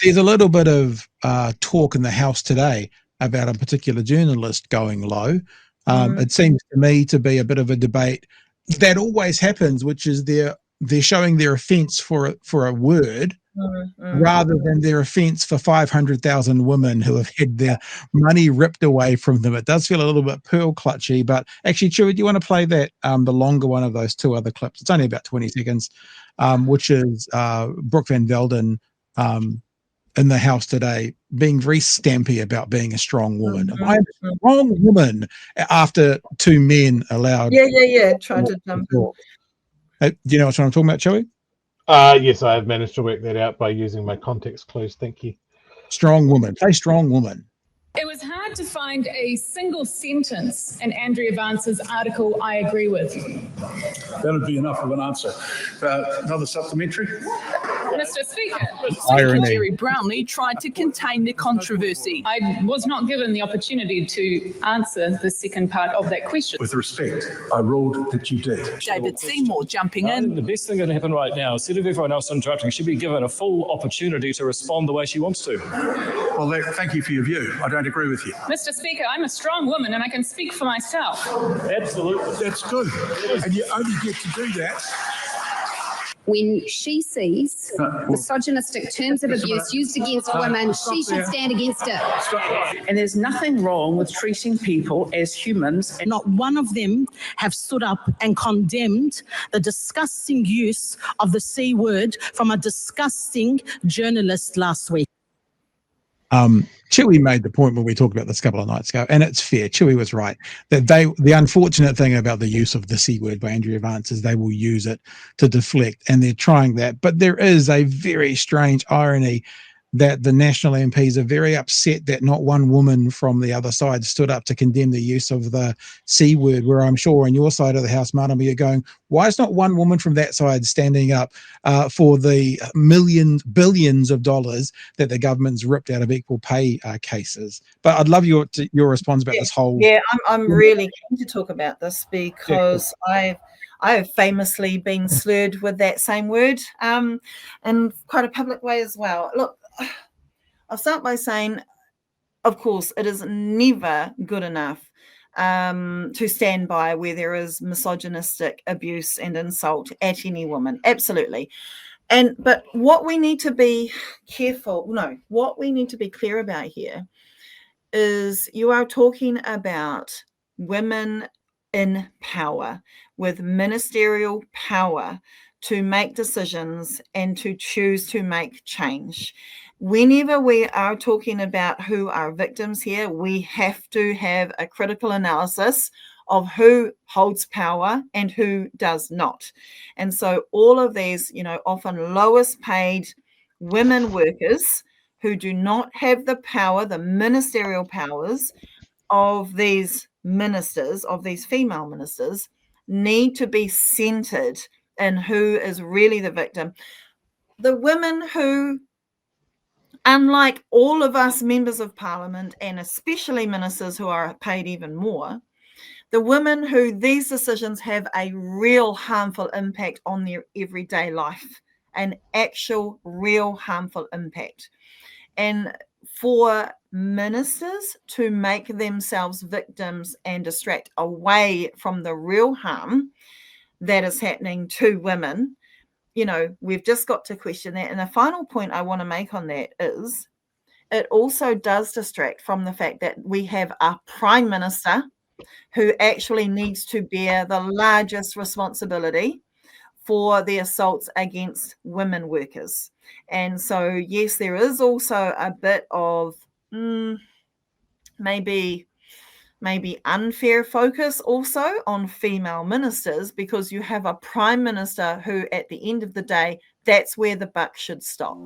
There's a little bit of talk in the House today about a particular journalist going low. It seems to me to be a bit of a debate that always happens, which is they're showing their offence for a word rather than their offence for 500,000 women who have had their money ripped away from them. It does feel a little bit pearl clutchy, but actually, Chewie, do you want to play that, the longer one of those two other clips? It's only about 20 seconds, which is Brooke Van Velden in the House today being very stampy about being a strong woman. I'm a strong woman after two men allowed. Trying to jump in. Do you know what I'm talking about, Chewie? Yes, I have managed to work that out by using my context clues. Thank you. Strong woman. Play strong woman. It was hard to find a single sentence in Andrea Vance's article I agree with. That would be enough of an answer. Another supplementary? Mr. Speaker, Secretary Brownlee tried to contain the controversy. I was not given the opportunity to answer the second part of that question. With respect, I ruled that you did. David Seymour jumping in. The best thing that happened right now, instead of everyone else interrupting, she'd be given a full opportunity to respond the way she wants to. Well, thank you for your view. I don't agree with you. Mr. Speaker, I'm a strong woman and I can speak for myself. Absolutely. That's good. And you only get to do that when she sees misogynistic terms of abuse used against women, she should stand against it. And there's nothing wrong with treating people as humans. Not one of them have stood up and condemned the disgusting use of the C word from a disgusting journalist last week. Chewie made the point when we talked about this a couple of nights ago, and it's fair. Chewie was right that the unfortunate thing about the use of the C word by Andrea Vance is they will use it to deflect, and they're trying that. But there is a very strange irony that the National MPs are very upset that not one woman from the other side stood up to condemn the use of the C word, where I'm sure on your side of the house, Marama, you're going, why is not one woman from that side standing up for the billions of dollars that the government's ripped out of equal pay cases? But I'd love your response about this whole... Yeah, I'm really keen to talk about this because I have famously been slurred with that same word in quite a public way as well. Look, I'll start by saying, of course, it is never good enough to stand by where there is misogynistic abuse and insult at any woman. Absolutely. But what we need to be what we need to be clear about here is you are talking about women in power with ministerial power to make decisions and to choose to make change. Whenever we are talking about who are victims here, we have to have a critical analysis of who holds power and who does not. And so all of these, often lowest paid women workers who do not have the power, the ministerial powers of these ministers, of these female ministers, need to be centered in who is really the victim. The women who, unlike all of us members of parliament, and especially ministers who are paid even more, the women who these decisions have a real harmful impact on their everyday life, an actual real harmful impact. And for ministers to make themselves victims and distract away from the real harm that is happening to women, we've just got to question that. And the final point I want to make on that is it also does distract from the fact that we have a prime minister who actually needs to bear the largest responsibility for the assaults against women workers. And so, yes, there is also a bit of maybe unfair focus also on female ministers, because you have a prime minister who, at the end of the day, that's where the buck should stop.